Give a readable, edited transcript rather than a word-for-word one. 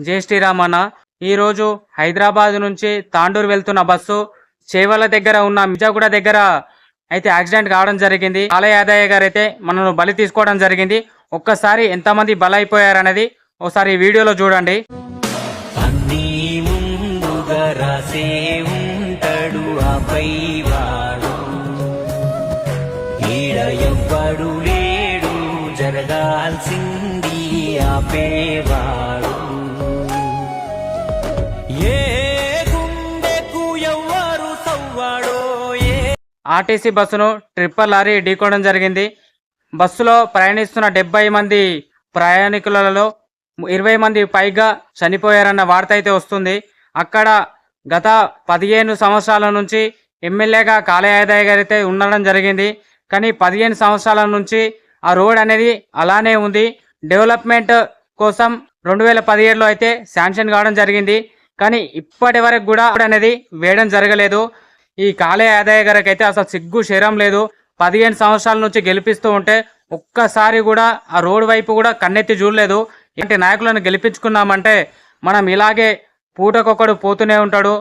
జై శ్రీరామ్ అన్న. ఈరోజు హైదరాబాద్ నుంచి తాండూరు వెళ్తున్న బస్సు చేవల దగ్గర ఉన్న మిర్జాగూడ దగ్గర అయితే యాక్సిడెంట్ కావడం జరిగింది. ఆలయ యాదయ్య గారు అయితే మనను బలి తీసుకోవడం జరిగింది. ఒక్కసారి ఎంతమంది బలైపోయారనేది ఒకసారి ఈ వీడియోలో చూడండి. అన్నీ ముందుగా రాసే ఉంటాడు ఆపై వాడు, ఈడ ఎవ్వడు లేడు జరగాల్సింది ఆపేవాడు. ఏ గుండెకు ఎవ్వరు సవ్వాడో ఆర్టీసీ బస్సును ట్రిప్పర్ లారీ ఢీకొనడం జరిగింది. బస్సులో ప్రయాణిస్తున్న 70 మంది ప్రయాణికులలో 20 మంది పైగా చనిపోయారన్న వార్త అయితే వస్తుంది. అక్కడ గత 15 సంవత్సరాల నుంచి ఎమ్మెల్యేగా కాళయ్య యాదయ్య గారు అయితే ఉండడం జరిగింది. కానీ 15 సంవత్సరాల నుంచి ఆ రోడ్ అనేది అలానే ఉంది. డెవలప్మెంట్ కోసం 2017లో అయితే శాంక్షన్ కావడం జరిగింది. కానీ ఇప్పటి వరకు కూడా అనేది వేయడం జరగలేదు. ఈ కాళయ్య యాదయ్య గారికి అయితే అసలు సిగ్గు శరం లేదు. 15 సంవత్సరాల నుంచి గెలిపిస్తూ ఉంటే ఒక్కసారి కూడా ఆ రోడ్ వైపు కూడా కన్నెత్తి చూడలేదు. ఇలాంటి నాయకులను గెలిపించుకున్నామంటే మనం ఇలాగే పూటకొకడు పోతూనే ఉంటాడు.